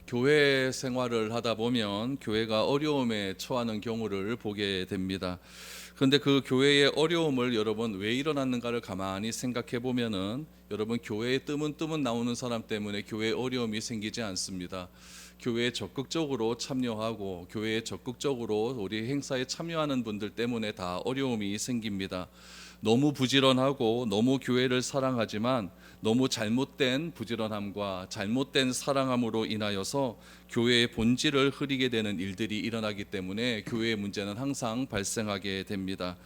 교회 생활을 하다 보면 교회가 어려움에 처하는 경우를 보게 됩니다. 그런데 그 교회의 어려움을 여러분 왜 일어났는가를 가만히 생각해 보면은 여러분 교회에 뜨문뜨문 나오는 사람 때문에 교회에 어려움이 생기지 않습니다. 교회에 적극적으로 참여하고 교회에 적극적으로 우리 행사에 참여하는 분들 때문에 다 어려움이 생깁니다. 너무 부지런하고 너무 교회를 사랑하지만 너무 잘못된 부지런함과 잘못된 사랑함으로 인하여서 교회의 본질을 흐리게 되는 일들이 일어나기 때문에 교회의 문제는 항상 발생하게 됩니다.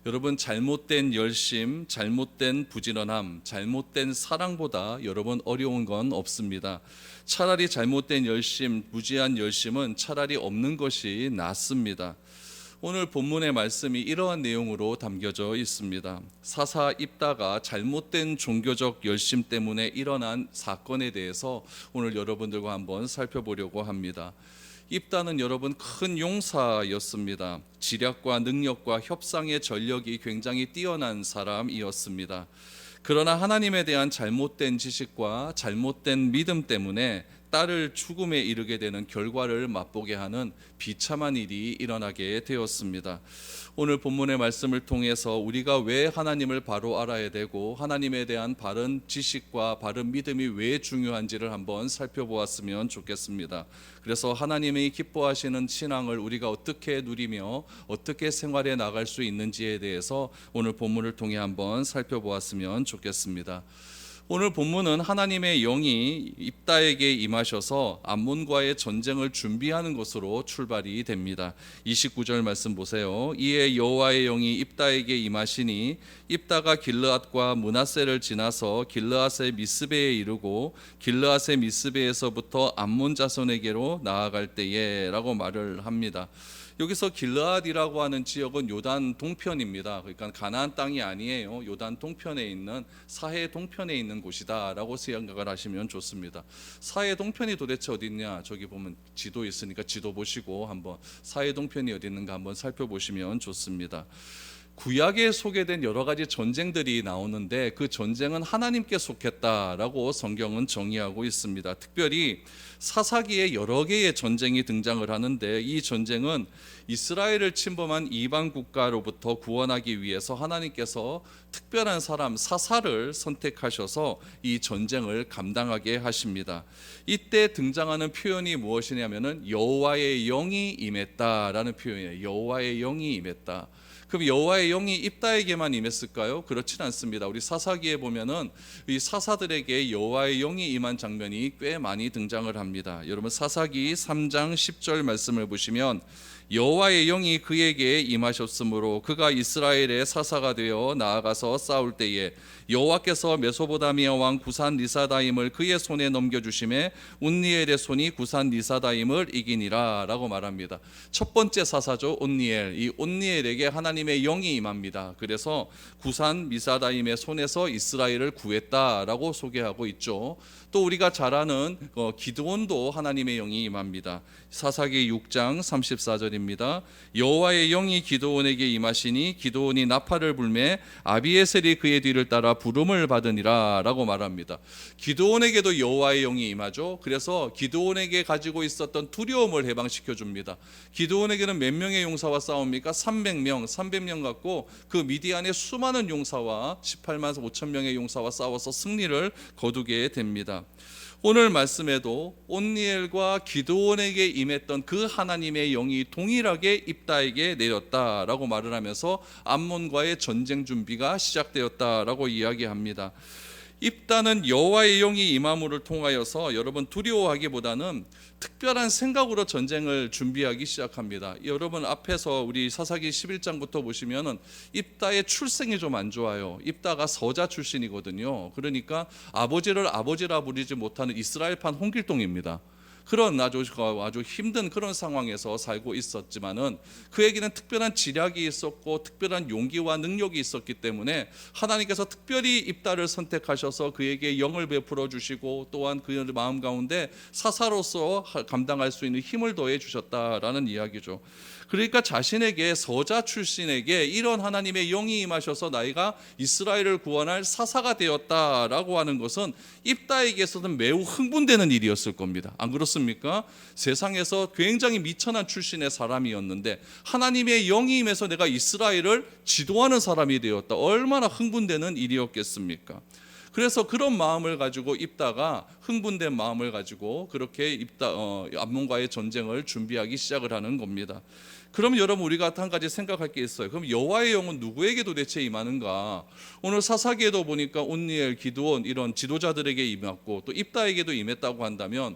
여러분, 잘못된 열심, 잘못된 부지런함, 잘못된 사랑보다 여러분 어려운 건 없습니다. 차라리 잘못된 열심, 무지한 열심은 차라리 없는 것이 낫습니다. 오늘 본문의 말씀이 이러한 내용으로 담겨져 있습니다. 사사 입다가 잘못된 종교적 열심 때문에 일어난 사건에 대해서 오늘 여러분들과 한번 살펴보려고 합니다. 입다는 여러분 큰 용사였습니다. 지략과 능력과 협상의 전력이 굉장히 뛰어난 사람이었습니다. 그러나 하나님에 대한 잘못된 지식과 잘못된 믿음 때문에 딸을 죽음에 이르게 되는 결과를 맛보게 하는 비참한 일이 일어나게 되었습니다. 오늘 본문의 말씀을 통해서 우리가 왜 하나님을 바로 알아야 되고 하나님에 대한 바른 지식과 바른 믿음이 왜 중요한지를 한번 살펴보았으면 좋겠습니다. 그래서 하나님이 기뻐하시는 신앙을 우리가 어떻게 누리며 어떻게 생활해 나갈 수 있는지에 대해서 오늘 본문을 통해 한번 살펴보았으면 좋겠습니다. 오늘 본문은 하나님의 영이 입다에게 임하셔서 암몬과의 전쟁을 준비하는 것으로 출발이 됩니다. 29절 말씀 보세요. 이에 여호와의 영이 입다에게 임하시니 입다가 길르앗과 므낫세를 지나서 길르앗의 미스베에 이르고 길르앗의 미스베에서부터 암몬 자손에게로 나아갈 때에 라고 말을 합니다. 여기서 길르앗이라고 하는 지역은 요단 동편입니다. 그러니까 가나안 땅이 아니에요. 요단 동편에 있는 사해 동편에 있는 곳이다라고 생각을 하시면 좋습니다. 사해 동편이 도대체 어디 있냐? 저기 보면 지도 있으니까 지도 보시고 한번 사해 동편이 어디 있는가 한번 살펴보시면 좋습니다. 구약에 소개된 여러 가지 전쟁들이 나오는데 그 전쟁은 하나님께 속했다라고 성경은 정의하고 있습니다. 특별히 사사기에 여러 개의 전쟁이 등장을 하는데 이 전쟁은 이스라엘을 침범한 이방 국가로부터 구원하기 위해서 하나님께서 특별한 사람 사사를 선택하셔서 이 전쟁을 감당하게 하십니다. 이때 등장하는 표현이 무엇이냐면은 여호와의 영이 임했다라는 표현이에요. 여호와의 영이 임했다. 그럼 여호와의 영이 입다에게만 임했을까요? 그렇진 않습니다. 우리 사사기에 보면은 이 사사들에게 여호와의 영이 임한 장면이 꽤 많이 등장을 합니다. 여러분 사사기 3장 10절 말씀을 보시면 여호와의 영이 그에게 임하셨으므로 그가 이스라엘의 사사가 되어 나아가서 싸울 때에 여호와께서 메소보다미아 왕 구산 리사다임을 그의 손에 넘겨주심에 온니엘의 손이 구산 리사다임을 이기니라 라고 말합니다. 첫 번째 사사죠. 온니엘. 이 온니엘에게 하나님의 영이 임합니다. 그래서 구산 리사다임의 손에서 이스라엘을 구했다라고 소개하고 있죠. 또 우리가 잘 아는 기드온도 하나님의 영이 임합니다. 사사기 6장 34절입니다. 여호와의 영이 기드온에게 임하시니 기드온이 나팔을 불매 아비에셀이 그의 뒤를 따라 부름을 받으니라 라고 말합니다. 기드온에게도 여호와의 영이 임하죠. 그래서 기드온에게 가지고 있었던 두려움을 해방시켜 줍니다. 기드온에게는 몇 명의 용사와 싸웁니까? 300명 갖고 그 미디안의 수많은 용사와 18만 5천 명의 용사와 싸워서 승리를 거두게 됩니다. 오늘 말씀에도 온니엘과 기드온에게 임했던 그 하나님의 영이 동일하게 입다에게 내렸다라고 말을 하면서 암몬과의 전쟁 준비가 시작되었다라고 이야기합니다. 입다는 여호와의 영이 임함을 통하여서 여러분 두려워하기보다는 특별한 생각으로 전쟁을 준비하기 시작합니다. 여러분 앞에서 우리 사사기 11장부터 보시면은 입다의 출생이 좀 안 좋아요. 입다가 서자 출신이거든요. 그러니까 아버지를 아버지라 부르지 못하는 이스라엘판 홍길동입니다. 그런 아주 힘든 그런 상황에서 살고 있었지만은 그에게는 특별한 지략이 있었고 특별한 용기와 능력이 있었기 때문에 하나님께서 특별히 입다를 선택하셔서 그에게 영을 베풀어 주시고 또한 그의 마음 가운데 사사로서 감당할 수 있는 힘을 더해 주셨다라는 이야기죠. 그러니까 자신에게 서자 출신에게 이런 하나님의 영이 임하셔서 나이가 이스라엘을 구원할 사사가 되었다라고 하는 것은 입다에게서는 매우 흥분되는 일이었을 겁니다. 안 그렇습니까? 어떻습니까? 세상에서 굉장히 미천한 출신의 사람이었는데 하나님의 영이 임해서 내가 이스라엘을 지도하는 사람이 되었다. 얼마나 흥분되는 일이었겠습니까? 그래서 그런 마음을 가지고 입다가 흥분된 마음을 가지고 그렇게 암몬과의 전쟁을 준비하기 시작을 하는 겁니다. 그럼 여러분 우리가 한 가지 생각할 게 있어요. 그럼 여호와의 영은 누구에게 도대체 임하는가? 오늘 사사기에도 보니까 온니엘, 기드온 이런 지도자들에게 임했고 또 입다에게도 임했다고 한다면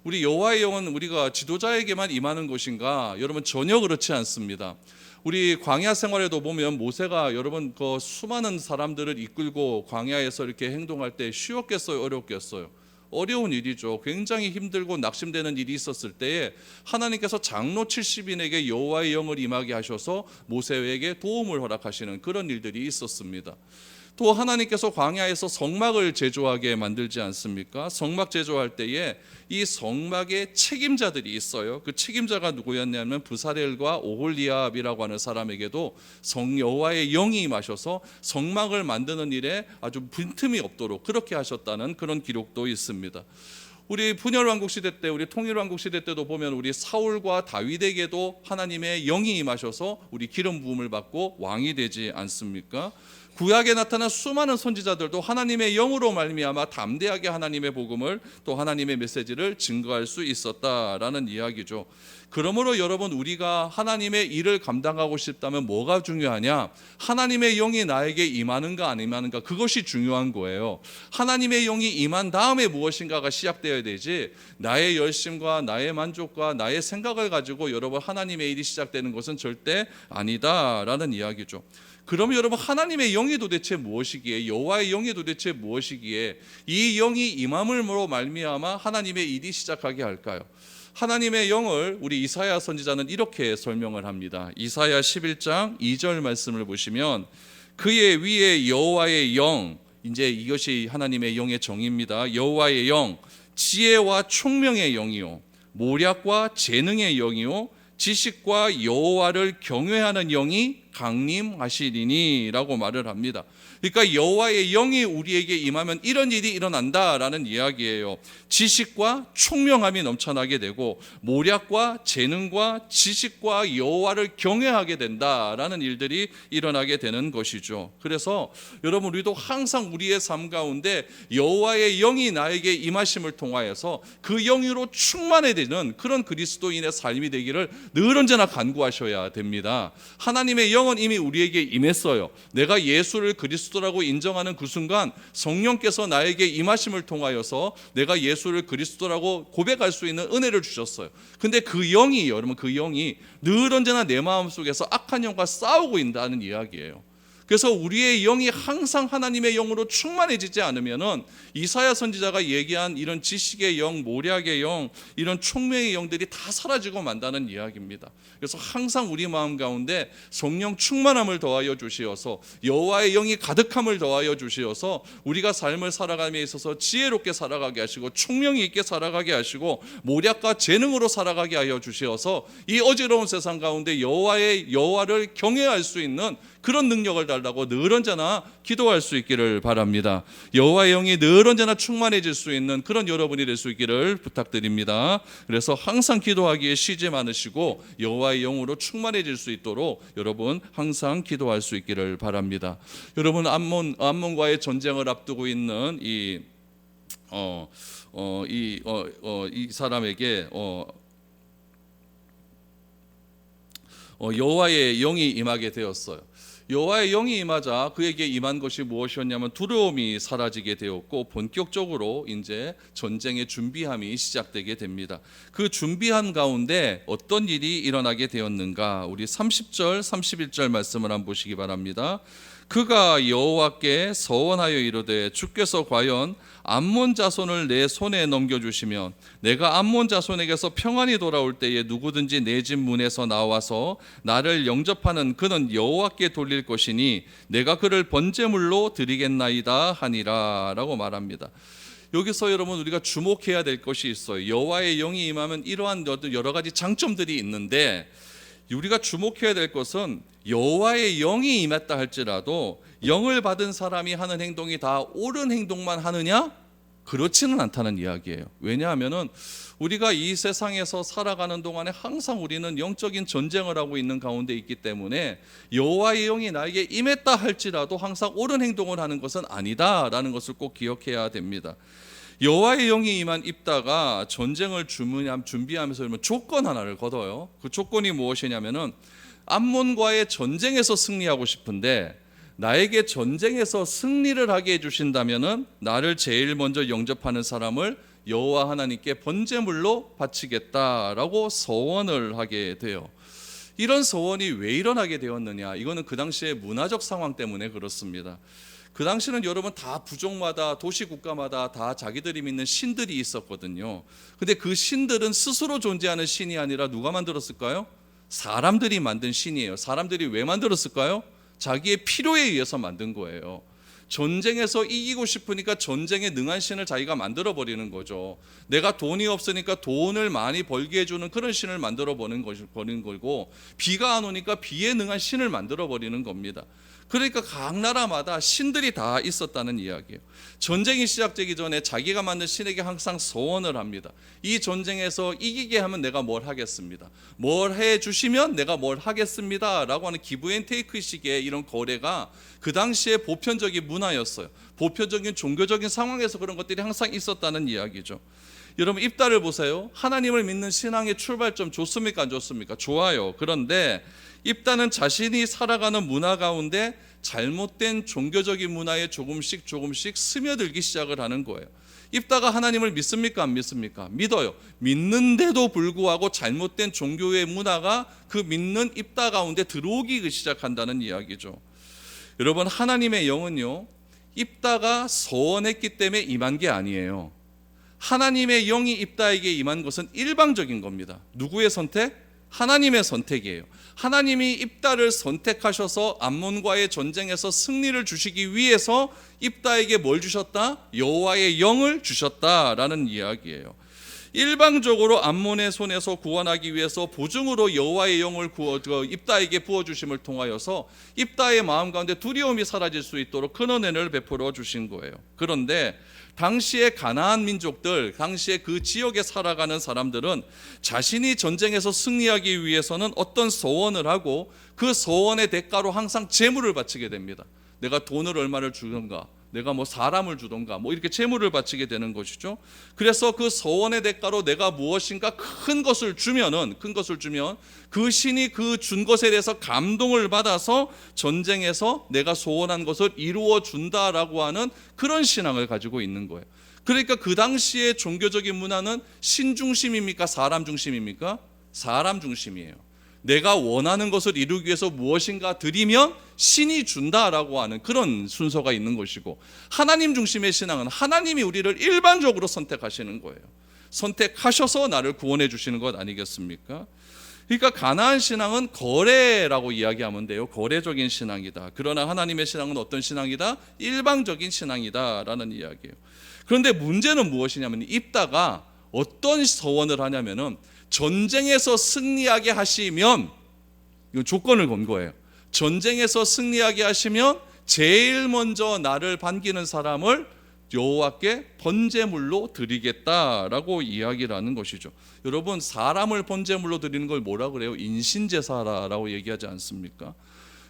우리 여호와의 영은 우리가 지도자에게만 임하는 것인가? 여러분 전혀 그렇지 않습니다. 우리 광야 생활에도 보면 모세가 여러분 그 수많은 사람들을 이끌고 광야에서 이렇게 행동할 때 쉬웠겠어요? 어렵겠어요? 어려운 일이죠. 굉장히 힘들고 낙심되는 일이 있었을 때에 하나님께서 장로 70인에게 여호와의 영을 임하게 하셔서 모세에게 도움을 허락하시는 그런 일들이 있었습니다. 또 하나님께서 광야에서 성막을 제조하게 만들지 않습니까? 성막 제조할 때에 이 성막의 책임자들이 있어요. 그 책임자가 누구였냐면 부사렐과 오홀리압이라고 하는 사람에게도 여호와의 영이 임하셔서 성막을 만드는 일에 아주 빈틈이 없도록 그렇게 하셨다는 그런 기록도 있습니다. 우리 분열왕국 시대 때, 우리 통일왕국 시대 때도 보면 우리 사울과 다윗에게도 하나님의 영이 임하셔서 우리 기름 부음을 받고 왕이 되지 않습니까? 구약에 나타난 수많은 선지자들도 하나님의 영으로 말미암아 담대하게 하나님의 복음을 또 하나님의 메시지를 증거할 수 있었다라는 이야기죠. 그러므로 여러분 우리가 하나님의 일을 감당하고 싶다면 뭐가 중요하냐? 하나님의 영이 나에게 임하는가 안 임하는가 그것이 중요한 거예요. 하나님의 영이 임한 다음에 무엇인가가 시작되어야 되지 나의 열심과 나의 만족과 나의 생각을 가지고 여러분 하나님의 일이 시작되는 것은 절대 아니다라는 이야기죠. 그럼 여러분 하나님의 영이 도대체 무엇이기에 여호와의 영이 도대체 무엇이기에 이 영이 임함으로 말미암아 하나님의 일이 시작하게 할까요? 하나님의 영을 우리 이사야 선지자는 이렇게 설명을 합니다. 이사야 11장 2절 말씀을 보시면 그의 위에 여호와의 영, 이제 이것이 하나님의 영의 정의입니다. 여호와의 영, 지혜와 총명의 영이요 모략과 재능의 영이요 지식과 여호와를 경외하는 영이 강림하시리니 라고 말을 합니다. 그러니까 여호와의 영이 우리에게 임하면 이런 일이 일어난다라는 이야기예요. 지식과 총명함이 넘쳐나게 되고 모략과 재능과 지식과 여호와를 경외하게 된다라는 일들이 일어나게 되는 것이죠. 그래서 여러분 우리도 항상 우리의 삶 가운데 여호와의 영이 나에게 임하심을 통하여서 그 영으로 충만해지는 그런 그리스도인의 삶이 되기를 늘 언제나 간구하셔야 됩니다. 하나님의 영은 이미 우리에게 임했어요. 내가 예수를 그리스도라고 인정하는 그 순간 성령께서 나에게 임하심을 통하여서 내가 예수를 그리스도라고 고백할 수 있는 은혜를 주셨어요. 근데 그 영이 여러분 그 영이 늘 언제나 내 마음속에서 악한 영과 싸우고 있다는 이야기예요. 그래서 우리의 영이 항상 하나님의 영으로 충만해지지 않으면은 이사야 선지자가 얘기한 이런 지식의 영, 모략의 영, 이런 총명의 영들이 다 사라지고 만다는 이야기입니다. 그래서 항상 우리 마음 가운데 성령 충만함을 더하여 주시어서 여호와의 영이 가득함을 더하여 주시어서 우리가 삶을 살아감에 있어서 지혜롭게 살아가게 하시고 총명이 있게 살아가게 하시고 모략과 재능으로 살아가게 하여 주시어서 이 어지러운 세상 가운데 여호와를 경외할 수 있는 그런 능력을 달라고 늘 언제나 기도할 수 있기를 바랍니다. 여호와의 영이 늘 언제나 충만해질 수 있는 그런 여러분이 될 수 있기를 부탁드립니다. 그래서 항상 기도하기에 쉬지 않으시고 여호와의 영으로 충만해질 수 있도록 여러분 항상 기도할 수 있기를 바랍니다. 여러분 암몬과의 전쟁을 앞두고 있는 이 사람에게 여호와의 영이 임하게 되었어요. 여호와의 영이 임하자 그에게 임한 것이 무엇이었냐면 두려움이 사라지게 되었고 본격적으로 이제 전쟁의 준비함이 시작되게 됩니다. 그 준비한 가운데 어떤 일이 일어나게 되었는가? 우리 30절, 31절 말씀을 한번 보시기 바랍니다. 그가 여호와께 서원하여 이르되 주께서 과연 암몬 자손을 내 손에 넘겨주시면 내가 암몬 자손에게서 평안히 돌아올 때에 누구든지 내 집 문에서 나와서 나를 영접하는 그는 여호와께 돌릴 것이니 내가 그를 번제물로 드리겠나이다 하니라 라고 말합니다. 여기서 여러분 우리가 주목해야 될 것이 있어요. 여호와의 영이 임하면 이러한 여러 가지 장점들이 있는데 우리가 주목해야 될 것은 여호와의 영이 임했다 할지라도 영을 받은 사람이 하는 행동이 다 옳은 행동만 하느냐? 그렇지는 않다는 이야기예요. 왜냐하면은 우리가 이 세상에서 살아가는 동안에 항상 우리는 영적인 전쟁을 하고 있는 가운데 있기 때문에 여호와의 영이 나에게 임했다 할지라도 항상 옳은 행동을 하는 것은 아니다라는 것을 꼭 기억해야 됩니다. 여호와의 영이 임한 입다가 전쟁을 준비하면서 조건 하나를 거둬요. 그 조건이 무엇이냐면은 암몬과의 전쟁에서 승리하고 싶은데 나에게 전쟁에서 승리를 하게 해주신다면은 나를 제일 먼저 영접하는 사람을 여호와 하나님께 번제물로 바치겠다라고 서원을 하게 돼요. 이런 서원이 왜 일어나게 되었느냐? 이거는 그 당시의 문화적 상황 때문에 그렇습니다. 그 당시는 여러분 다 부족마다 도시 국가마다 다 자기들이 믿는 신들이 있었거든요. 근데 그 신들은 스스로 존재하는 신이 아니라 누가 만들었을까요? 사람들이 만든 신이에요. 사람들이 왜 만들었을까요? 자기의 필요에 의해서 만든 거예요. 전쟁에서 이기고 싶으니까 전쟁에 능한 신을 자기가 만들어 버리는 거죠. 내가 돈이 없으니까 돈을 많이 벌게 해주는 그런 신을 만들어 버리는 거고, 비가 안 오니까 비에 능한 신을 만들어 버리는 겁니다. 그러니까 각 나라마다 신들이 다 있었다는 이야기예요. 전쟁이 시작되기 전에 자기가 만든 신에게 항상 소원을 합니다. 이 전쟁에서 이기게 하면 내가 뭘 하겠습니다. 뭘 해주시면 내가 뭘 하겠습니다 라고 하는 기브 앤 테이크 식의 이런 거래가 그 당시에 보편적인 문화였어요. 보편적인 종교적인 상황에서 그런 것들이 항상 있었다는 이야기죠. 여러분 입다를 보세요. 하나님을 믿는 신앙의 출발점 좋습니까? 안 좋습니까? 좋아요. 그런데 입다는 자신이 살아가는 문화 가운데 잘못된 종교적인 문화에 조금씩 스며들기 시작을 하는 거예요. 입다가 하나님을 믿습니까? 안 믿습니까? 믿어요. 믿는데도 불구하고 잘못된 종교의 문화가 그 믿는 입다 가운데 들어오기 시작한다는 이야기죠. 여러분 하나님의 영은요, 입다가 서원했기 때문에 임한 게 아니에요. 하나님의 영이 입다에게 임한 것은 일방적인 겁니다. 누구의 선택? 하나님의 선택이에요. 하나님이 입다를 선택하셔서 암몬과의 전쟁에서 승리를 주시기 위해서 입다에게 뭘 주셨다? 여호와의 영을 주셨다라는 이야기예요. 일방적으로 암몬의 손에서 구원하기 위해서 보증으로 여호와의 영을 입다에게 부어주심을 통하여서 입다의 마음 가운데 두려움이 사라질 수 있도록 큰 은혜를 베풀어 주신 거예요. 그런데 당시의 가나안 민족들, 당시에 그 지역에 살아가는 사람들은 자신이 전쟁에서 승리하기 위해서는 어떤 소원을 하고 그 소원의 대가로 항상 제물을 바치게 됩니다. 내가 돈을 얼마를 주던가, 내가 사람을 주던가 이렇게 제물을 바치게 되는 것이죠. 그래서 그 소원의 대가로 내가 무엇인가 큰 것을 주면 그 신이 그 준 것에 대해서 감동을 받아서 전쟁에서 내가 소원한 것을 이루어 준다라고 하는 그런 신앙을 가지고 있는 거예요. 그러니까 그 당시의 종교적인 문화는 신 중심입니까? 사람 중심입니까? 사람 중심이에요. 내가 원하는 것을 이루기 위해서 무엇인가 드리면 신이 준다라고 하는 그런 순서가 있는 것이고, 하나님 중심의 신앙은 하나님이 우리를 일반적으로 선택하시는 거예요. 선택하셔서 나를 구원해 주시는 것 아니겠습니까? 그러니까 가나안 신앙은 거래라고 이야기하면 돼요. 거래적인 신앙이다. 그러나 하나님의 신앙은 어떤 신앙이다? 일방적인 신앙이다라는 이야기예요. 그런데 문제는 무엇이냐면 입다가 어떤 서원을 하냐면은 전쟁에서 승리하게 하시면, 이건 조건을 건 거예요. 전쟁에서 승리하게 하시면 제일 먼저 나를 반기는 사람을 여호와께 번제물로 드리겠다라고 이야기를 하는 것이죠. 여러분 사람을 번제물로 드리는 걸 뭐라 그래요? 인신제사라고 얘기하지 않습니까?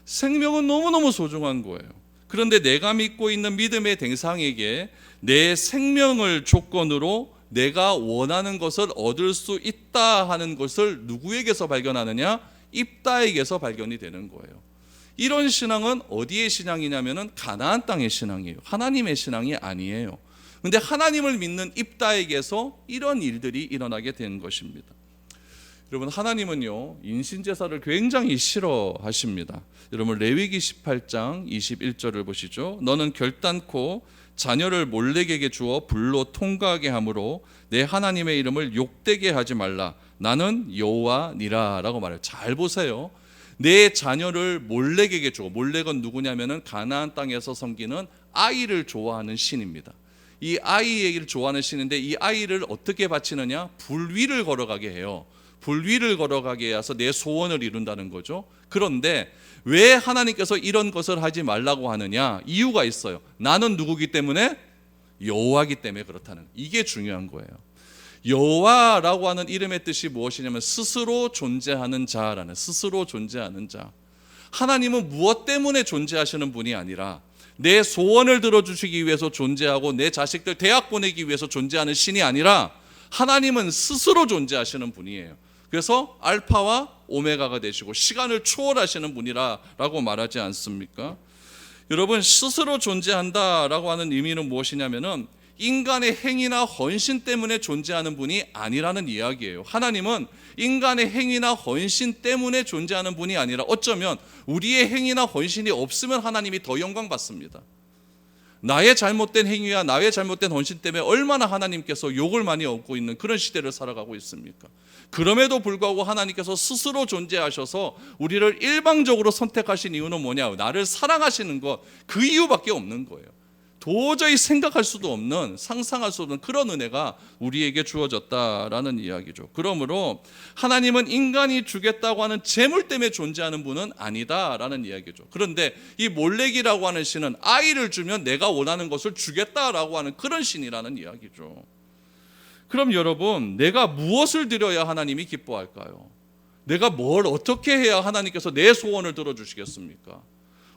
생명은 너무너무 소중한 거예요. 그런데 내가 믿고 있는 믿음의 대상에게 내 생명을 조건으로 내가 원하는 것을 얻을 수 있다 하는 것을 누구에게서 발견하느냐? 입다에게서 발견이 되는 거예요. 이런 신앙은 어디의 신앙이냐면은 가나안 땅의 신앙이에요. 하나님의 신앙이 아니에요. 그런데 하나님을 믿는 입다에게서 이런 일들이 일어나게 된 것입니다. 여러분 하나님은요 인신제사를 굉장히 싫어하십니다. 여러분 레위기 18장 21절을 보시죠. 너는 결단코 자녀를 몰렉에게 주어 불로 통과하게 하므로 내 하나님의 이름을 욕되게 하지 말라. 나는 여호와니라 라고 말해요. 잘 보세요. 내 자녀를 몰렉에게 주어, 몰렉은 누구냐면은 가나안 땅에서 섬기는 아이를 좋아하는 신입니다. 이 아이를 좋아하는 신인데 이 아이를 어떻게 바치느냐? 불 위를 걸어가게 해요. 불 위를 걸어가게 해서 내 소원을 이룬다는 거죠. 그런데 왜 하나님께서 이런 것을 하지 말라고 하느냐? 이유가 있어요. 나는 누구기 때문에? 여호와이기 때문에 그렇다는, 이게 중요한 거예요. 여호와라고 하는 이름의 뜻이 무엇이냐면 스스로 존재하는 자라는, 스스로 존재하는 자. 하나님은 무엇 때문에 존재하시는 분이 아니라 내 소원을 들어주시기 위해서 존재하고 내 자식들 대학 보내기 위해서 존재하는 신이 아니라 하나님은 스스로 존재하시는 분이에요. 그래서 알파와 오메가가 되시고 시간을 초월하시는 분이라고 말하지 않습니까? 여러분, 스스로 존재한다라고 하는 의미는 무엇이냐면은 인간의 행위나 헌신 때문에 존재하는 분이 아니라는 이야기예요. 하나님은 인간의 행위나 헌신 때문에 존재하는 분이 아니라 어쩌면 우리의 행위나 헌신이 없으면 하나님이 더 영광 받습니다. 나의 잘못된 행위와 나의 잘못된 헌신 때문에 얼마나 하나님께서 욕을 많이 얻고 있는 그런 시대를 살아가고 있습니까? 그럼에도 불구하고 하나님께서 스스로 존재하셔서 우리를 일방적으로 선택하신 이유는 뭐냐? 나를 사랑하시는 것, 그 이유밖에 없는 거예요. 도저히 생각할 수도 없는, 상상할 수 없는 그런 은혜가 우리에게 주어졌다라는 이야기죠. 그러므로 하나님은 인간이 주겠다고 하는 재물 때문에 존재하는 분은 아니다라는 이야기죠. 그런데 이 몰렉이라고 하는 신은 아이를 주면 내가 원하는 것을 주겠다라고 하는 그런 신이라는 이야기죠. 그럼 여러분, 내가 무엇을 드려야 하나님이 기뻐할까요? 내가 뭘 어떻게 해야 하나님께서 내 소원을 들어주시겠습니까?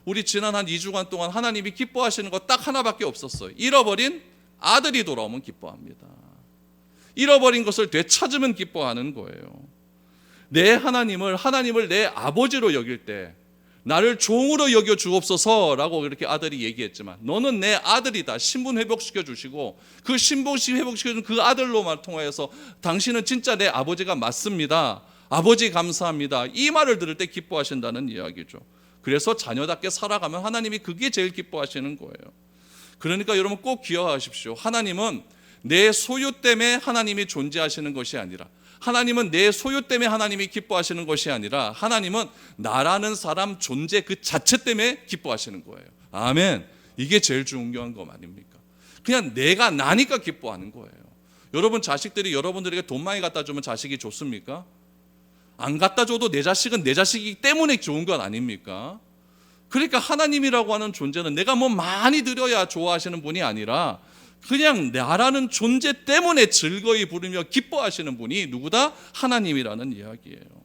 우리 지난 한 2주간 동안 하나님이 기뻐하시는 것 딱 하나밖에 없었어요. 잃어버린 아들이 돌아오면 기뻐합니다. 잃어버린 것을 되찾으면 기뻐하는 거예요. 내 하나님을 내 아버지로 여길 때 나를 종으로 여겨 주옵소서라고 이렇게 아들이 얘기했지만, 너는 내 아들이다, 신분 회복시켜 주시고 그 신분 회복시켜 준 그 아들로만 통하여서 당신은 진짜 내 아버지가 맞습니다, 아버지 감사합니다, 이 말을 들을 때 기뻐하신다는 이야기죠. 그래서 자녀답게 살아가면 하나님이 그게 제일 기뻐하시는 거예요. 그러니까 여러분 꼭 기억하십시오. 하나님은 내 소유 때문에 하나님이 존재하시는 것이 아니라, 하나님은 내 소유 때문에 하나님이 기뻐하시는 것이 아니라, 하나님은 나라는 사람 존재 그 자체 때문에 기뻐하시는 거예요. 아멘. 이게 제일 중요한 거 아닙니까? 그냥 내가 나니까 기뻐하는 거예요. 여러분 자식들이 여러분들에게 돈 많이 갖다 주면 자식이 좋습니까? 안 갖다 줘도 내 자식은 내 자식이기 때문에 좋은 건 아닙니까? 그러니까 하나님이라고 하는 존재는 내가 뭐 많이 드려야 좋아하시는 분이 아니라 그냥 나라는 존재 때문에 즐거이 부르며 기뻐하시는 분이 누구다? 하나님이라는 이야기예요.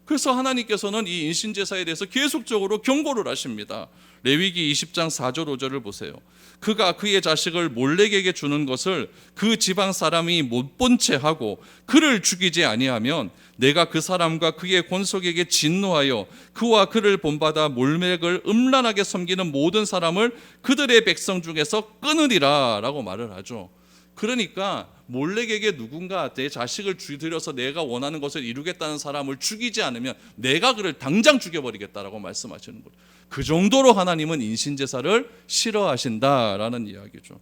그래서 하나님께서는 이 인신제사에 대해서 계속적으로 경고를 하십니다. 레위기 20장 4절 5절을 보세요. 그가 그의 자식을 몰렉에게 주는 것을 그 지방 사람이 못 본 채 하고 그를 죽이지 아니하면 내가 그 사람과 그의 권속에게 진노하여 그와 그를 본받아 몰렉을 음란하게 섬기는 모든 사람을 그들의 백성 중에서 끊으리라 라고 말을 하죠. 그러니까 몰렉에게 누군가 내 자식을 드려서 내가 원하는 것을 이루겠다는 사람을 죽이지 않으면 내가 그를 당장 죽여버리겠다라고 말씀하시는 거예요. 그 정도로 하나님은 인신제사를 싫어하신다라는 이야기죠.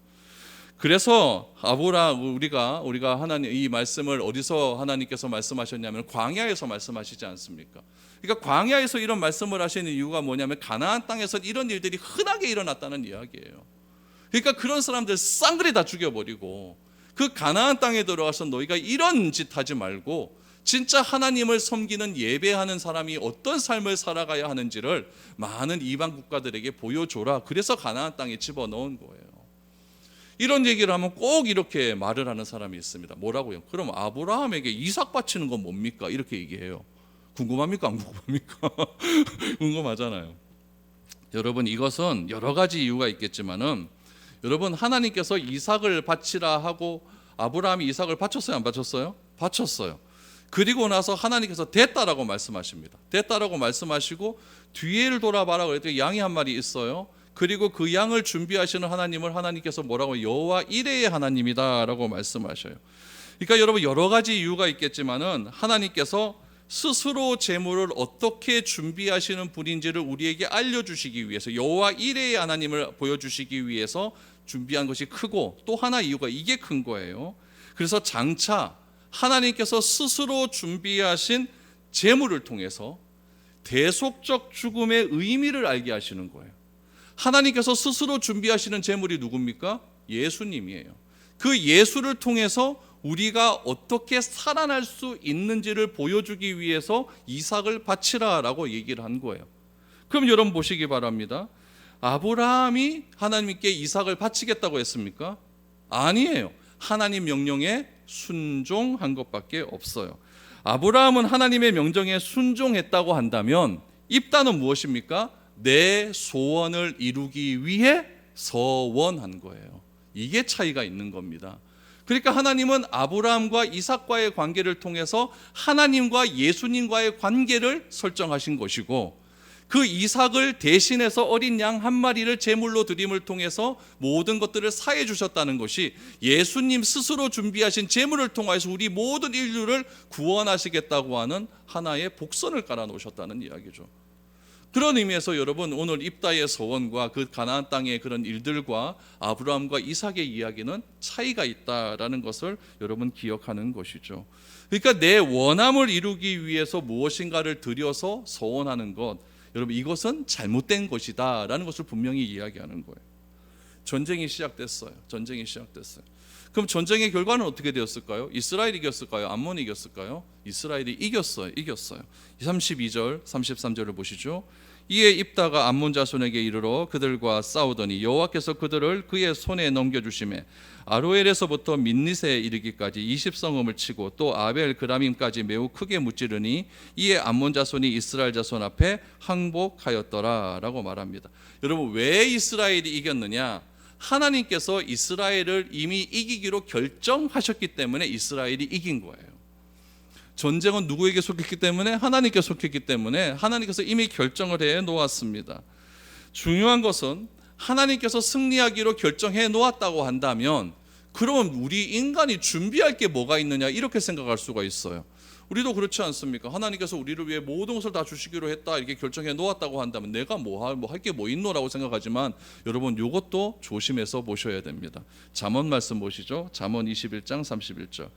그래서 우리가 하나님 이 말씀을 어디서 하나님께서 말씀하셨냐면 광야에서 말씀하시지 않습니까? 그러니까 광야에서 이런 말씀을 하시는 이유가 뭐냐면 가나안 땅에서 이런 일들이 흔하게 일어났다는 이야기예요. 그러니까 그런 사람들 쌍그리 다 죽여버리고 그 가나안 땅에 들어가서 너희가 이런 짓 하지 말고 진짜 하나님을 섬기는 예배하는 사람이 어떤 삶을 살아가야 하는지를 많은 이방 국가들에게 보여줘라. 그래서 가나안 땅에 집어넣은 거예요. 이런 얘기를 하면 꼭 이렇게 말을 하는 사람이 있습니다. 뭐라고요? 그럼 아브라함에게 이삭 바치는 건 뭡니까? 이렇게 얘기해요. 궁금합니까? 안 궁금합니까? 궁금하잖아요. 여러분, 이것은 여러 가지 이유가 있겠지만은 여러분, 하나님께서 이삭을 바치라 하고 아브라함이 이삭을 바쳤어요? 안 바쳤어요? 바쳤어요. 그리고 나서 하나님께서 됐다라고 말씀하십니다. 됐다라고 말씀하시고 뒤를 돌아봐라 그랬더니 양이 한 마리 있어요. 그리고 그 양을 준비하시는 하나님을 하나님께서 뭐라고? 여호와 이레의 하나님이다라고 말씀하셔요. 그러니까 여러분 여러 가지 이유가 있겠지만은 하나님께서 스스로 제물을 어떻게 준비하시는 분인지를 우리에게 알려주시기 위해서, 여호와 이레의 하나님을 보여주시기 위해서 준비한 것이 크고, 또 하나 이유가 이게 큰 거예요. 그래서 장차 하나님께서 스스로 준비하신 제물을 통해서 대속적 죽음의 의미를 알게 하시는 거예요. 하나님께서 스스로 준비하시는 제물이 누굽니까? 예수님이에요. 그 예수를 통해서 우리가 어떻게 살아날 수 있는지를 보여주기 위해서 이삭을 바치라라고 얘기를 한 거예요. 그럼 여러분 보시기 바랍니다. 아브라함이 하나님께 이삭을 바치겠다고 했습니까? 아니에요. 하나님 명령에 순종한 것밖에 없어요. 아브라함은 하나님의 명령에 순종했다고 한다면 입다는 무엇입니까? 내 소원을 이루기 위해 서원한 거예요. 이게 차이가 있는 겁니다. 그러니까 하나님은 아브라함과 이삭과의 관계를 통해서 하나님과 예수님과의 관계를 설정하신 것이고, 그 이삭을 대신해서 어린 양 한 마리를 제물로 드림을 통해서 모든 것들을 사해 주셨다는 것이 예수님 스스로 준비하신 제물을 통해서 우리 모든 인류를 구원하시겠다고 하는 하나의 복선을 깔아 놓으셨다는 이야기죠. 그런 의미에서 여러분, 오늘 입다의 서원과 그 가나안 땅의 그런 일들과 아브라함과 이삭의 이야기는 차이가 있다라는 것을 여러분 기억하는 것이죠. 그러니까 내 원함을 이루기 위해서 무엇인가를 들여서 서원하는 것, 여러분 이것은 잘못된 것이다라는 것을 분명히 이야기하는 거예요. 전쟁이 시작됐어요. 그럼 전쟁의 결과는 어떻게 되었을까요? 이스라엘이 이겼을까요? 암몬이 이겼을까요? 이스라엘이 이겼어요. 32절 33절을 보시죠. 이에 입다가 암몬 자손에게 이르러 그들과 싸우더니 여호와께서 그들을 그의 손에 넘겨주시매 아로엘에서부터 민닛에 이르기까지 20성읍을 치고 또 아벨 그라밈까지 매우 크게 무찌르니 이에 암몬 자손이 이스라엘 자손 앞에 항복하였더라 라고 말합니다. 여러분, 왜 이스라엘이 이겼느냐? 하나님께서 이스라엘을 이미 이기기로 결정하셨기 때문에 이스라엘이 이긴 거예요. 전쟁은 누구에게 속했기 때문에? 하나님께 속했기 때문에 하나님께서 이미 결정을 해 놓았습니다. 중요한 것은 하나님께서 승리하기로 결정해 놓았다고 한다면 그러면 우리 인간이 준비할 게 뭐가 있느냐, 이렇게 생각할 수가 있어요. 우리도 그렇지 않습니까? 하나님께서 우리를 위해 모든 것을 다 주시기로 했다, 이렇게 결정해 놓았다고 한다면 내가 뭐 할 게 뭐 있노라고 생각하지만 여러분, 이것도 조심해서 보셔야 됩니다. 잠언 말씀 보시죠. 잠언 21장 31절.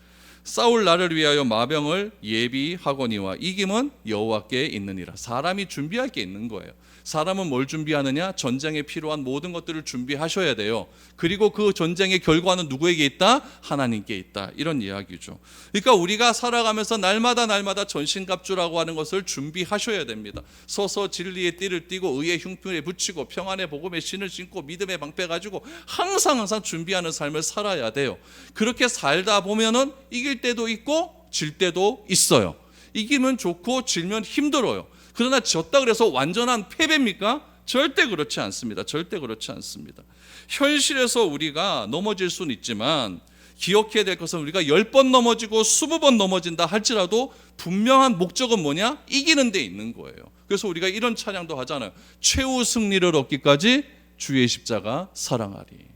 싸울 날을 위하여 마병을 예비하거니와 이김은 여호와께 있느니라. 사람이 준비할 게 있는 거예요. 사람은 뭘 준비하느냐? 전쟁에 필요한 모든 것들을 준비하셔야 돼요. 그리고 그 전쟁의 결과는 누구에게 있다? 하나님께 있다. 이런 이야기죠. 그러니까 우리가 살아가면서 날마다 전신갑주라고 하는 것을 준비하셔야 됩니다. 서서 진리의 띠를 띠고 의의 흉표에 붙이고 평안의 복음의 신을 신고 믿음의 방패 가지고 항상 준비하는 삶을 살아야 돼요. 그렇게 살다 보면은 이길 때도 있고 질 때도 있어요. 이기면 좋고 질면 힘들어요. 그러나 졌다 그래서 완전한 패배입니까? 절대 그렇지 않습니다. 현실에서 우리가 넘어질 수는 있지만 기억해야 될 것은 우리가 10번 넘어지고 20번 넘어진다 할지라도 분명한 목적은 뭐냐? 이기는 데 있는 거예요. 그래서 우리가 이런 찬양도 하잖아요. 최후 승리를 얻기까지 주의 십자가 사랑하리.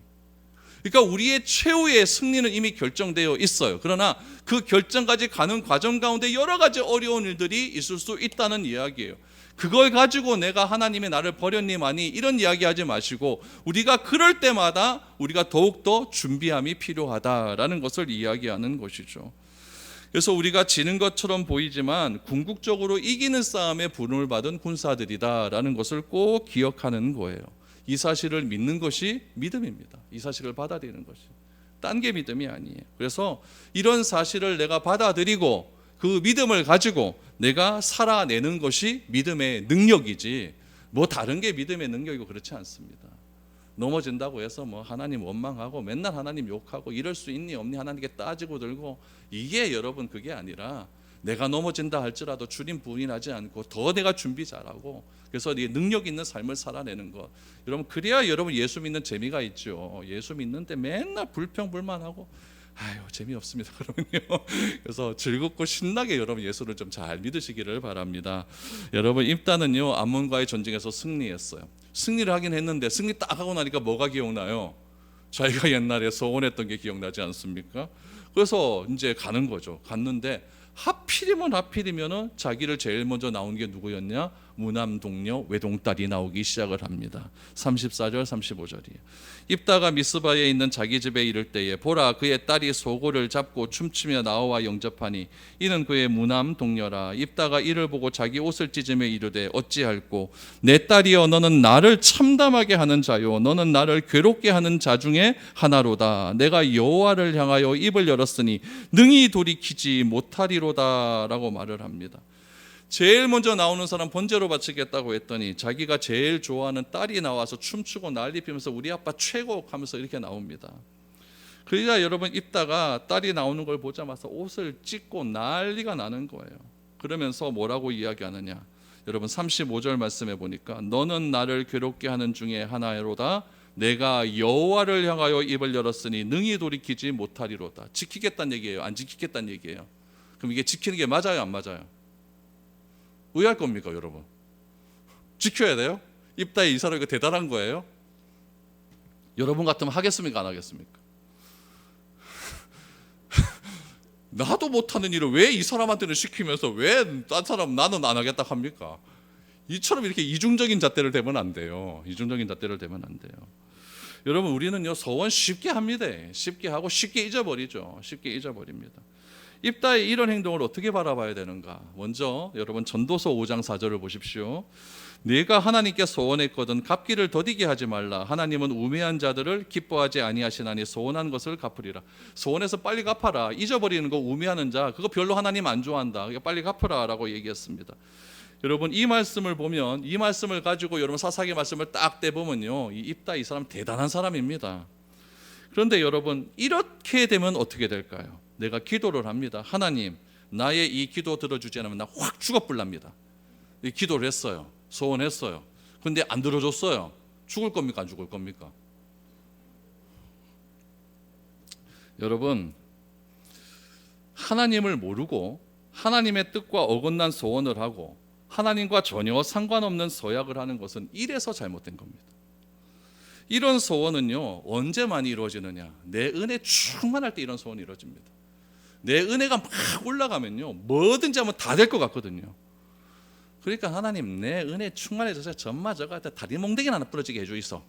그러니까 우리의 최후의 승리는 이미 결정되어 있어요. 그러나 그 결정까지 가는 과정 가운데 여러 가지 어려운 일들이 있을 수 있다는 이야기예요. 그걸 가지고 내가 하나님의 나를 버렸니마니 이런 이야기하지 마시고 우리가 그럴 때마다 우리가 더욱더 준비함이 필요하다라는 것을 이야기하는 것이죠. 그래서 우리가 지는 것처럼 보이지만 궁극적으로 이기는 싸움에 부름을 받은 군사들이다라는 것을 꼭 기억하는 거예요. 이 사실을 믿는 것이 믿음입니다. 이 사실을 받아들이는 것이 딴 게 믿음이 아니에요. 그래서 이런 사실을 내가 받아들이고 그 믿음을 가지고 내가 살아내는 것이 믿음의 능력이지 뭐 다른 게 믿음의 능력이고 그렇지 않습니다. 넘어진다고 해서 뭐 하나님 원망하고 맨날 하나님 욕하고 이럴 수 있니 없니 하나님께 따지고 들고 이게 여러분 그게 아니라 내가 넘어진다 할지라도 주님 부인하지 않고 더 내가 준비 잘하고 그래서 능력 있는 삶을 살아내는 것. 여러분 그래야 여러분 예수 믿는 재미가 있죠. 예수 믿는데 맨날 불평불만하고 아유 재미없습니다. 그러면요. 그래서 즐겁고 신나게 여러분 예수를 좀 잘 믿으시기를 바랍니다. 여러분 입다는요 암몬과의 전쟁에서 승리했어요. 승리를 하긴 했는데 승리 딱 하고 나니까 뭐가 기억나요? 자기가 옛날에 소원했던 게 기억나지 않습니까? 그래서 이제 가는 거죠. 갔는데 하필이면은 자기를 제일 먼저 나온 게 누구였냐? 무남동녀 외동딸이 나오기 시작을 합니다. 34절 35절이에요. 입다가 미스바에 있는 자기 집에 이를 때에 보라 그의 딸이 소고를 잡고 춤추며 나와 영접하니 이는 그의 무남동녀라. 입다가 이를 보고 자기 옷을 찢으며 이르되 어찌할꼬 내 딸이여 너는 나를 참담하게 하는 자요 너는 나를 괴롭게 하는 자 중에 하나로다. 내가 여호와를 향하여 입을 열었으니 능히 돌이키지 못하리로다 라고 말을 합니다. 제일 먼저 나오는 사람 번제로 바치겠다고 했더니 자기가 제일 좋아하는 딸이 나와서 춤추고 난리 피면서 우리 아빠 최고 하면서 이렇게 나옵니다. 그러자 여러분 입다가 딸이 나오는 걸 보자마자 옷을 찢고 난리가 나는 거예요. 그러면서 뭐라고 이야기하느냐? 여러분 35절 말씀해 보니까 너는 나를 괴롭게 하는 중에 하나로다. 내가 여호와를 향하여 입을 열었으니 능히 돌이키지 못하리로다. 지키겠다는 얘기예요? 안 지키겠다는 얘기예요? 그럼 이게 지키는 게 맞아요? 안 맞아요? 의할 겁니까 여러분? 지켜야 돼요? 입다에 이 사람 이거 대단한 거예요? 여러분 같으면 하겠습니까? 안 하겠습니까? 나도 못하는 일을 왜 이 사람한테는 시키면서 왜 딴 사람 나는 안 하겠다 합니까? 이처럼 이렇게 이중적인 잣대를 대면 안 돼요. 이중적인 잣대를 대면 안 돼요. 여러분 우리는요 소원 쉽게 합니다. 쉽게 하고 쉽게 잊어버리죠. 쉽게 잊어버립니다. 입다의 이런 행동을 어떻게 바라봐야 되는가? 먼저 여러분 전도서 5장 4절을 보십시오. 네가 하나님께 소원했거든 갚기를 더디게 하지 말라. 하나님은 우매한 자들을 기뻐하지 아니하시나니 소원한 것을 갚으리라. 소원해서 빨리 갚아라. 잊어버리는 거 우매하는 자 그거 별로 하나님 안 좋아한다. 그러니까 빨리 갚으라 라고 얘기했습니다. 여러분 이 말씀을 보면 이 말씀을 가지고 여러분 사사기 말씀을 딱 떼보면요 이 입다 이 사람 대단한 사람입니다. 그런데 여러분 이렇게 되면 어떻게 될까요? 내가 기도를 합니다. 하나님 나의 이 기도 들어주지 않으면 나 확 죽어불납니다. 이 기도를 했어요. 소원했어요. 근데 안 들어줬어요. 죽을 겁니까? 안 죽을 겁니까? 여러분 하나님을 모르고 하나님의 뜻과 어긋난 소원을 하고 하나님과 전혀 상관없는 서약을 하는 것은 이래서 잘못된 겁니다. 이런 소원은요 언제 많이 이루어지느냐? 내 은혜 충만할 때 이런 소원이 이루어집니다. 내 은혜가 막 올라가면요 뭐든지 하면 다 될 것 같거든요. 그러니까 하나님 내 은혜 충만해져서 전마저가 다리 몽댕이 하나 부러지게 해주이소.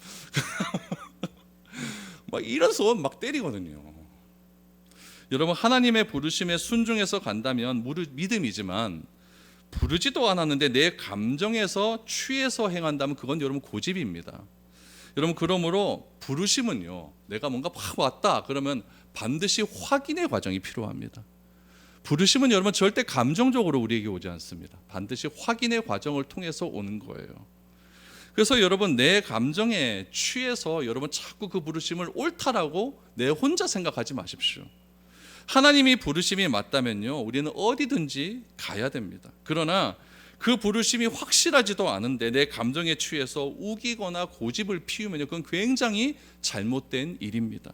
막 이런 소원 막 때리거든요. 여러분 하나님의 부르심에 순종해서 간다면 믿음이지만 부르지도 않았는데 내 감정에서 취해서 행한다면 그건 여러분 고집입니다. 여러분 그러므로 부르심은요 내가 뭔가 확 왔다 그러면 반드시 확인의 과정이 필요합니다. 부르심은 여러분 절대 감정적으로 우리에게 오지 않습니다. 반드시 확인의 과정을 통해서 오는 거예요. 그래서 여러분 내 감정에 취해서 여러분 자꾸 그 부르심을 옳다라고 내 혼자 생각하지 마십시오. 하나님이 부르심이 맞다면요 우리는 어디든지 가야 됩니다. 그러나 그 부르심이 확실하지도 않은데 내 감정에 취해서 우기거나 고집을 피우면요 그건 굉장히 잘못된 일입니다.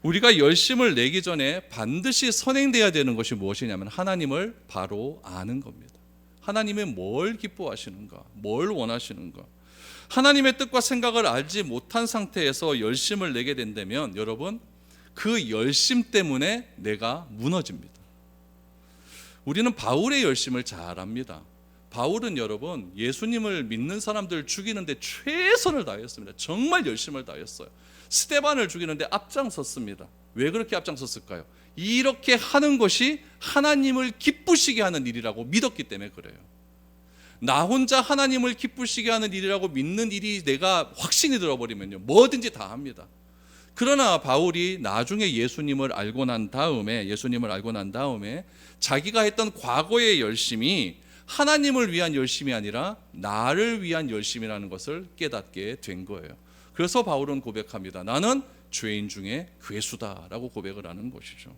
우리가 열심을 내기 전에 반드시 선행돼야 되는 것이 무엇이냐면 하나님을 바로 아는 겁니다. 하나님이 뭘 기뻐하시는가, 뭘 원하시는가. 하나님의 뜻과 생각을 알지 못한 상태에서 열심을 내게 된다면 여러분 그 열심 때문에 내가 무너집니다. 우리는 바울의 열심을 잘 압니다. 바울은 여러분 예수님을 믿는 사람들 죽이는데 최선을 다했습니다. 정말 열심을 다했어요. 스데반을 죽이는데 앞장섰습니다. 왜 그렇게 앞장섰을까요? 이렇게 하는 것이 하나님을 기쁘시게 하는 일이라고 믿었기 때문에 그래요. 나 혼자 하나님을 기쁘시게 하는 일이라고 믿는 일이 내가 확신이 들어버리면요 뭐든지 다 합니다. 그러나 바울이 나중에 예수님을 알고 난 다음에 자기가 했던 과거의 열심이 하나님을 위한 열심이 아니라 나를 위한 열심이라는 것을 깨닫게 된 거예요. 그래서 바울은 고백합니다. 나는 죄인 중에 괴수다라고 고백을 하는 것이죠.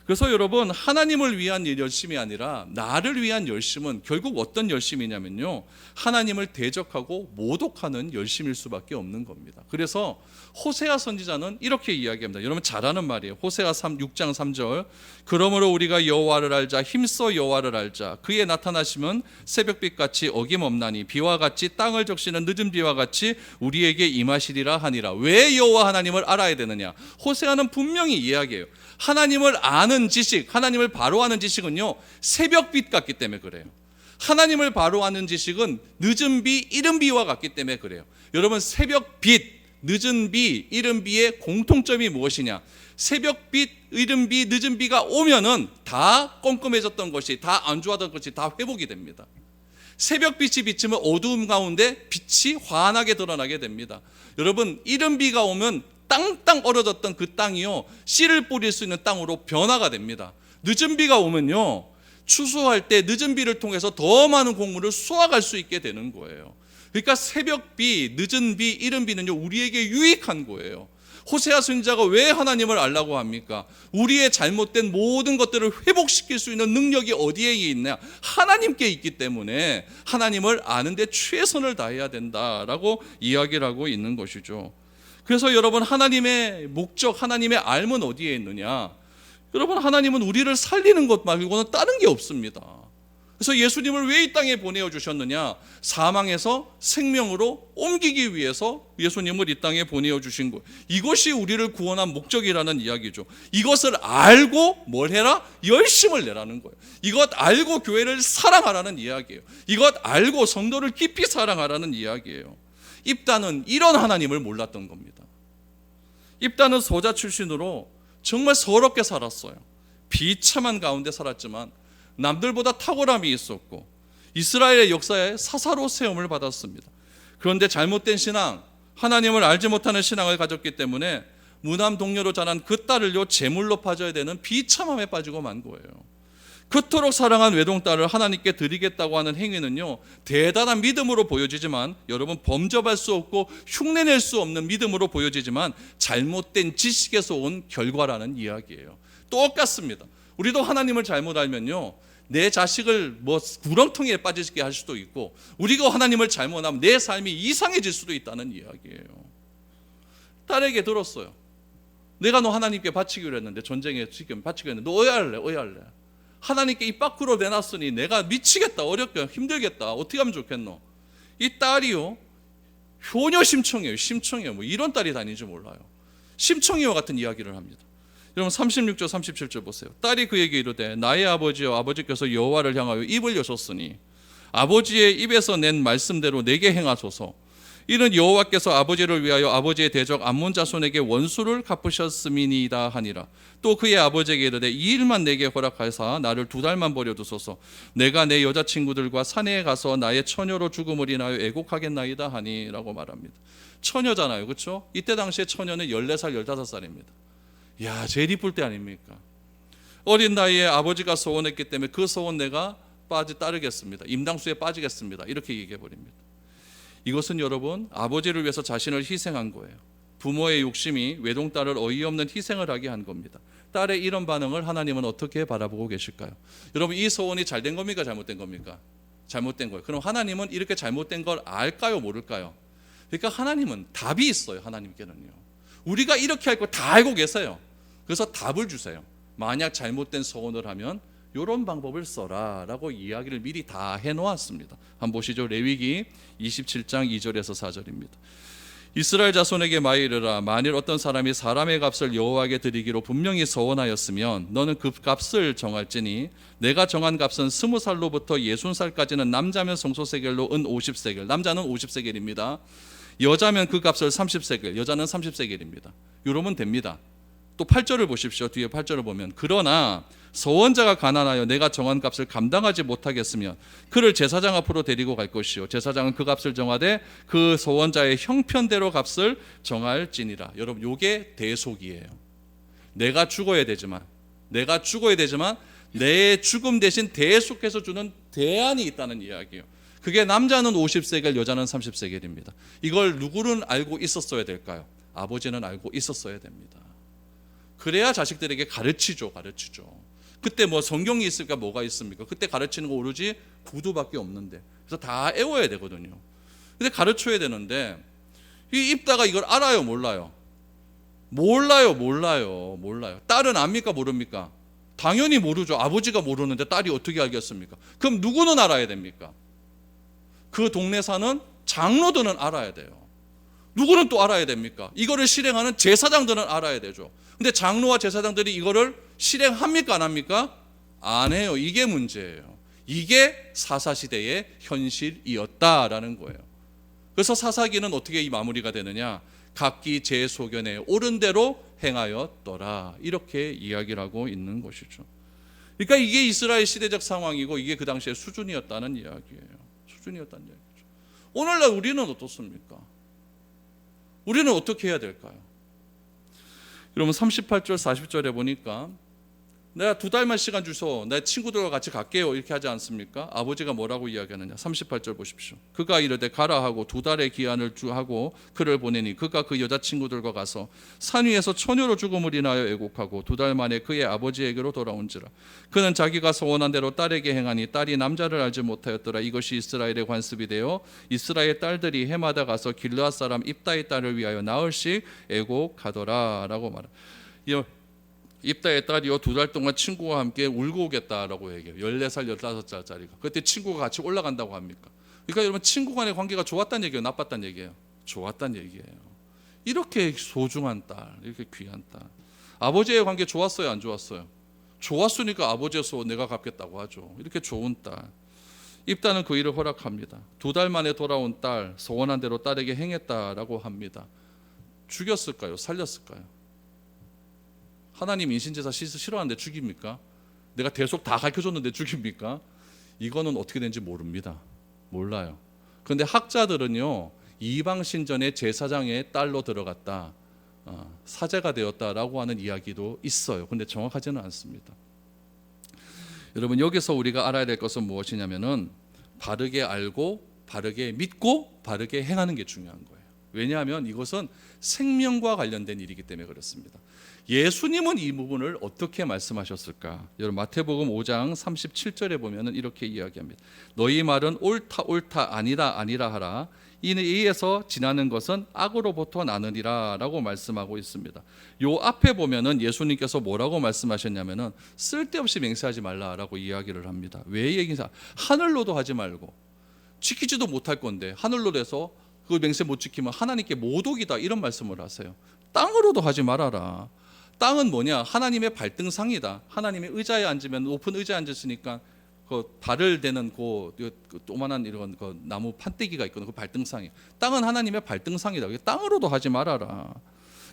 그래서 여러분 하나님을 위한 열심이 아니라 나를 위한 열심은 결국 어떤 열심이냐면요 하나님을 대적하고 모독하는 열심일 수밖에 없는 겁니다. 그래서 호세아 선지자는 이렇게 이야기합니다. 여러분 잘 아는 말이에요. 호세아 6장 3절 그러므로 우리가 여호와를 알자 힘써 여호와를 알자 그의 나타나심은 새벽빛같이 어김없나니 비와 같이 땅을 적시는 늦은 비와 같이 우리에게 임하시리라 하니라. 왜 여호와 하나님을 알아야 되느냐? 호세아는 분명히 이야기해요. 하나님을 아는 지식, 하나님을 바로 아는 지식은요 새벽빛 같기 때문에 그래요. 하나님을 바로 아는 지식은 늦은 비, 이른 비와 같기 때문에 그래요. 여러분 새벽빛, 늦은 비, 이른 비의 공통점이 무엇이냐? 새벽빛, 이른 비, 늦은 비가 오면은 다 껌껌해졌던 것이, 다 안 좋아졌던 것이 다 회복이 됩니다. 새벽빛이 비치면 어두움 가운데 빛이 환하게 드러나게 됩니다. 여러분 이른 비가 오면 땅땅 얼어졌던 그 땅이요 씨를 뿌릴 수 있는 땅으로 변화가 됩니다. 늦은 비가 오면요 추수할 때 늦은 비를 통해서 더 많은 곡물을 수확할 수 있게 되는 거예요. 그러니까 새벽비, 늦은 비, 이른 비는요 우리에게 유익한 거예요. 호세아 선지자가 왜 하나님을 알라고 합니까? 우리의 잘못된 모든 것들을 회복시킬 수 있는 능력이 어디에 있냐? 하나님께 있기 때문에 하나님을 아는 데 최선을 다해야 된다라고 이야기를 하고 있는 것이죠. 그래서 여러분, 하나님의 목적, 하나님의 알은 어디에 있느냐? 여러분, 하나님은 우리를 살리는 것 말고는 다른 게 없습니다. 그래서 예수님을 왜 이 땅에 보내주셨느냐? 사망에서 생명으로 옮기기 위해서 예수님을 이 땅에 보내주신 것. 이것이 우리를 구원한 목적이라는 이야기죠. 이것을 알고 뭘 해라? 열심을 내라는 거예요. 이것 알고 교회를 사랑하라는 이야기예요. 이것 알고 성도를 깊이 사랑하라는 이야기예요. 입다는 이런 하나님을 몰랐던 겁니다. 입다는 소자 출신으로 정말 서럽게 살았어요. 비참한 가운데 살았지만 남들보다 탁월함이 있었고 이스라엘의 역사에 사사로 세움을 받았습니다. 그런데 잘못된 신앙, 하나님을 알지 못하는 신앙을 가졌기 때문에 무남 동료로 자란 그 딸을요 제물로 빠져야 되는 비참함에 빠지고 만 거예요. 그토록 사랑한 외동딸을 하나님께 드리겠다고 하는 행위는요 대단한 믿음으로 보여지지만, 여러분, 범접할 수 없고 흉내낼 수 없는 믿음으로 보여지지만 잘못된 지식에서 온 결과라는 이야기예요. 똑같습니다. 우리도 하나님을 잘못 알면요 내 자식을 구렁텅이에 빠지게 할 수도 있고, 우리가 하나님을 잘못 하면 내 삶이 이상해질 수도 있다는 이야기예요. 딸에게 들었어요. 내가 너 하나님께 바치기로 했는데, 전쟁에 지금 바치기로 했는데 너 어찌할래? 하나님께 입 밖으로 내놨으니 내가 미치겠다, 어렵게 힘들겠다, 어떻게 하면 좋겠노? 이 딸이요 효녀 심청이에요. 이런 딸이 다니지 몰라요. 심청이와 같은 이야기를 합니다. 여러분, 36절 37절 보세요. 딸이 그에게 이르되 나의 아버지여, 아버지께서 여호와를 향하여 입을 여셨으니 아버지의 입에서 낸 말씀대로 내게 행하소서. 이는 여호와께서 아버지를 위하여 아버지의 대적 암몬 자손에게 원수를 갚으셨음이니이다 하니라. 또 그의 아버지에게 이르되 이 일만 내게 허락하사 나를 2달만 버려두소서. 내가 내 여자친구들과 산에 가서 나의 처녀로 죽음을 인하여 애곡하겠나이다 하니라고 말합니다. 처녀잖아요, 그렇죠? 이때 당시에 처녀는 14살 15살입니다 야, 제일 이쁠 때 아닙니까? 어린 나이에 아버지가 소원했기 때문에 그 소원 내가 따르겠습니다. 임당수에 빠지겠습니다. 이렇게 얘기해 버립니다. 이것은 여러분, 아버지를 위해서 자신을 희생한 거예요. 부모의 욕심이 외동딸을 어이없는 희생을 하게 한 겁니다. 딸의 이런 반응을 하나님은 어떻게 바라보고 계실까요? 여러분, 이 소원이 잘된 겁니까? 잘못된 겁니까? 잘못된 거예요. 그럼 하나님은 이렇게 잘못된 걸 알까요? 모를까요? 그러니까 하나님은 답이 있어요. 하나님께는요. 우리가 이렇게 할 걸 다 알고 계세요. 그래서 답을 주세요. 만약 잘못된 소원을 하면 이런 방법을 써라 라고 이야기를 미리 다 해놓았습니다. 한번 보시죠. 레위기 27장 2절에서 4절입니다. 이스라엘 자손에게 말이르라. 만일 어떤 사람이 사람의 값을 여호와에게 드리기로 분명히 서원하였으면 너는 그 값을 정할지니 내가 정한 값은 20살로부터 60살까지는 남자면 성소세겔로 은 50세겔, 남자는 50세겔입니다. 여자면 그 값을 30세겔, 여자는 30세겔입니다. 이러면 됩니다. 또 8절을 보십시오. 뒤에 8절을 보면 그러나 서원자가 가난하여 내가 정한 값을 감당하지 못하겠으면 그를 제사장 앞으로 데리고 갈 것이요 제사장은 그 값을 정하되 그 서원자의 형편대로 값을 정할지니라. 여러분, 이게 대속이에요. 내가 죽어야 되지만 내 죽음 대신 대속해서 주는 대안이 있다는 이야기예요. 그게 남자는 50세겔, 여자는 30세겔입니다. 이걸 누구는 알고 있었어야 될까요? 아버지는 알고 있었어야 됩니다. 그래야 자식들에게 가르치죠. 그때 성경이 있을까 뭐가 있습니까? 그때 가르치는 거 오로지 구두밖에 없는데, 그래서 다 애워야 되거든요. 근데 가르쳐야 되는데 이 입다가 이걸 알아요, 몰라요? 몰라요. 딸은 압니까, 모릅니까? 당연히 모르죠. 아버지가 모르는데 딸이 어떻게 알겠습니까? 그럼 누구는 알아야 됩니까? 그 동네 사는 장로들은 알아야 돼요. 누구는 또 알아야 됩니까? 이거를 실행하는 제사장들은 알아야 되죠. 근데 장로와 제사장들이 이거를 실행합니까, 안 합니까? 안 해요. 이게 문제예요. 이게 사사시대의 현실이었다라는 거예요. 그래서 사사기는 어떻게 이 마무리가 되느냐? 각기 제 소견에 옳은 대로 행하였더라, 이렇게 이야기를 하고 있는 것이죠. 그러니까 이게 이스라엘 시대적 상황이고 이게 그 당시의 수준이었다는 이야기예요. 오늘날 우리는 어떻습니까? 우리는 어떻게 해야 될까요? 여러분, 38절 40절에 보니까 내가 2달만 시간 주소. 내 친구들과 같이 갈게요. 이렇게 하지 않습니까? 아버지가 뭐라고 이야기하느냐. 38절 보십시오. 그가 이르되 가라 하고 2달의 기한을 하고 그를 보내니 그가 그 여자친구들과 가서 산 위에서 처녀로 죽음을 인하여 애곡하고 2달 만에 그의 아버지에게로 돌아온지라. 그는 자기가 소원한 대로 딸에게 행하니 딸이 남자를 알지 못하였더라. 이것이 이스라엘의 관습이 되어 이스라엘 딸들이 해마다 가서 길르앗 사람 입다의 딸을 위하여 나흘씩 애곡하더라 라고 말합니다. 입다의 딸이요 2달 동안 친구와 함께 울고 오겠다라고 얘기해요. 14살 15살짜리가 그때 친구가 같이 올라간다고 합니까? 그러니까 여러분 친구 간의 관계가 좋았다는 얘기예요, 나빴다는 얘기예요? 좋았다는 얘기예요. 이렇게 소중한 딸, 이렇게 귀한 딸. 아버지의 관계 좋았어요, 안 좋았어요? 좋았으니까 아버지여서 내가 갚겠다고 하죠. 이렇게 좋은 딸. 입다는 그 일을 허락합니다. 2달 만에 돌아온 딸, 소원한 대로 딸에게 행했다라고 합니다. 죽였을까요? 살렸을까요? 하나님 인신제사 싫어하는데 죽입니까? 내가 대속 다 가르쳐줬는데 죽입니까? 이거는 어떻게 된지 모릅니다. 몰라요. 그런데 학자들은요, 이방신전의 제사장의 딸로 들어갔다, 사제가 되었다라고 하는 이야기도 있어요. 근데 정확하지는 않습니다. 여러분, 여기서 우리가 알아야 될 것은 무엇이냐면은 바르게 알고 바르게 믿고 바르게 행하는 게 중요한 거예요. 왜냐하면 이것은 생명과 관련된 일이기 때문에 그렇습니다. 예수님은 이 부분을 어떻게 말씀하셨을까? 여러분 마태복음 5장 37절에 보면은 이렇게 이야기합니다. 너희 말은 옳다 옳다 아니다 아니라 하라. 이에서 지나는 것은 악으로부터 나느니라 라고 말씀하고 있습니다. 요 앞에 보면은 예수님께서 뭐라고 말씀하셨냐면은 쓸데없이 맹세하지 말라라고 이야기를 합니다. 왜 얘기사? 하늘로도 하지 말고 지키지도 못할 건데 하늘로 해서 그 맹세 못 지키면 하나님께 모독이다 이런 말씀을 하세요. 땅으로도 하지 말아라. 땅은 뭐냐? 하나님의 발등상이다. 하나님의 의자에 앉으면 높은 의자에 앉았으니까 그 발을 대는 그 조만한 이런 그 나무 판때기가 있거든. 그 발등상이. 땅은 하나님의 발등상이다. 땅으로도 하지 말아라.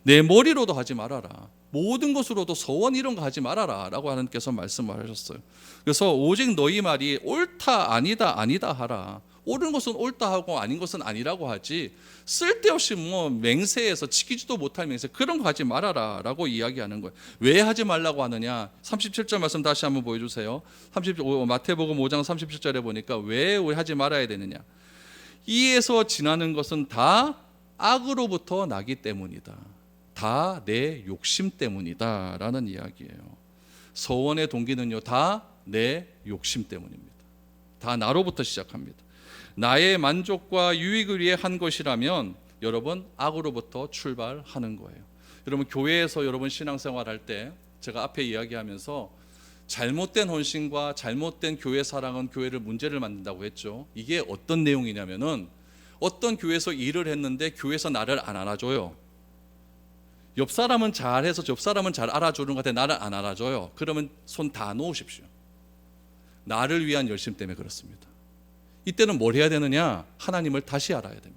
내 머리로도 하지 말아라. 모든 것으로도 서원 이런 거 하지 말아라라고 하나님께서 말씀을 하셨어요. 그래서 오직 너희 말이 옳다 아니다 아니다 하라. 옳은 것은 옳다 하고 아닌 것은 아니라고 하지 쓸데없이 뭐 맹세해서 지키지도 못할 맹세 그런 거 하지 말아라 라고 이야기하는 거예요. 왜 하지 말라고 하느냐? 37절 말씀 다시 한번 보여주세요. 마태복음 5장 37절에 보니까 왜 하지 말아야 되느냐? 이에서 지나는 것은 다 악으로부터 나기 때문이다. 다 내 욕심 때문이다 라는 이야기예요. 서원의 동기는요 다 내 욕심 때문입니다. 다 나로부터 시작합니다. 나의 만족과 유익을 위해 한 것이라면 여러분 악으로부터 출발하는 거예요. 여러분 교회에서 여러분 신앙생활 할 때 제가 앞에 이야기하면서 잘못된 헌신과 잘못된 교회 사랑은 교회를 문제를 만든다고 했죠. 이게 어떤 내용이냐면은 어떤 교회에서 일을 했는데 교회에서 나를 안 알아줘요. 옆 사람은 잘해서 옆 사람은 잘 알아주는 것 같아 나를 안 알아줘요. 그러면 손 다 놓으십시오. 나를 위한 열심 때문에 그렇습니다. 이때는 뭘 해야 되느냐? 하나님을 다시 알아야 됩니다.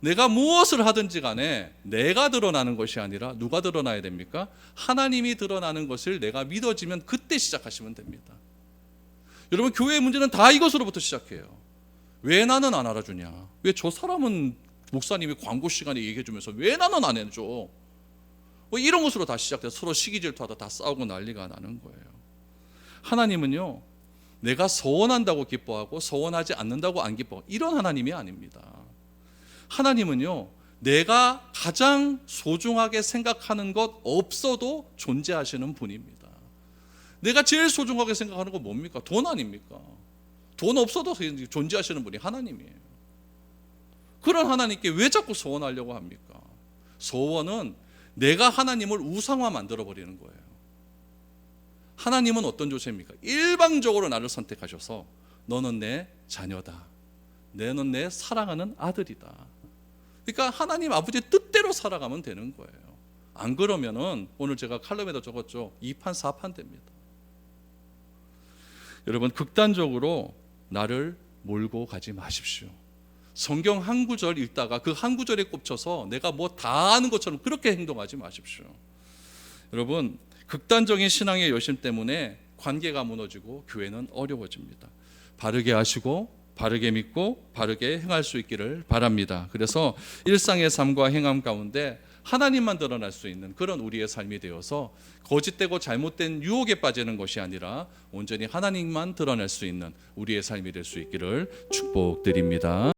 내가 무엇을 하든지 간에 내가 드러나는 것이 아니라 누가 드러나야 됩니까? 하나님이 드러나는 것을 내가 믿어지면 그때 시작하시면 됩니다. 여러분 교회의 문제는 다 이것으로부터 시작해요. 왜 나는 안 알아주냐? 왜 저 사람은 목사님이 광고 시간에 얘기해 주면서 왜 나는 안 해줘? 뭐 이런 것으로 다 시작돼서 서로 시기 질투하다 다 싸우고 난리가 나는 거예요. 하나님은요 내가 서원한다고 기뻐하고 서원하지 않는다고 안 기뻐 이런 하나님이 아닙니다. 하나님은요 내가 가장 소중하게 생각하는 것 없어도 존재하시는 분입니다. 내가 제일 소중하게 생각하는 건 뭡니까? 돈 아닙니까? 돈 없어도 존재하시는 분이 하나님이에요. 그런 하나님께 왜 자꾸 서원하려고 합니까? 서원은 내가 하나님을 우상화 만들어버리는 거예요. 하나님은 어떤 존재입니까? 일방적으로 나를 선택하셔서 너는 내 자녀다. 너는 내 사랑하는 아들이다. 그러니까 하나님 아버지의 뜻대로 살아가면 되는 거예요. 안 그러면은 오늘 제가 칼럼에도 적었죠. 2판 4판 됩니다. 여러분 극단적으로 나를 몰고 가지 마십시오. 성경 한 구절 읽다가 그 한 구절에 꽂혀서 내가 뭐 다 아는 것처럼 그렇게 행동하지 마십시오. 여러분 극단적인 신앙의 열심 때문에 관계가 무너지고 교회는 어려워집니다. 바르게 하시고 바르게 믿고 바르게 행할 수 있기를 바랍니다. 그래서 일상의 삶과 행함 가운데 하나님만 드러날 수 있는 그런 우리의 삶이 되어서 거짓되고 잘못된 유혹에 빠지는 것이 아니라 온전히 하나님만 드러낼 수 있는 우리의 삶이 될 수 있기를 축복드립니다.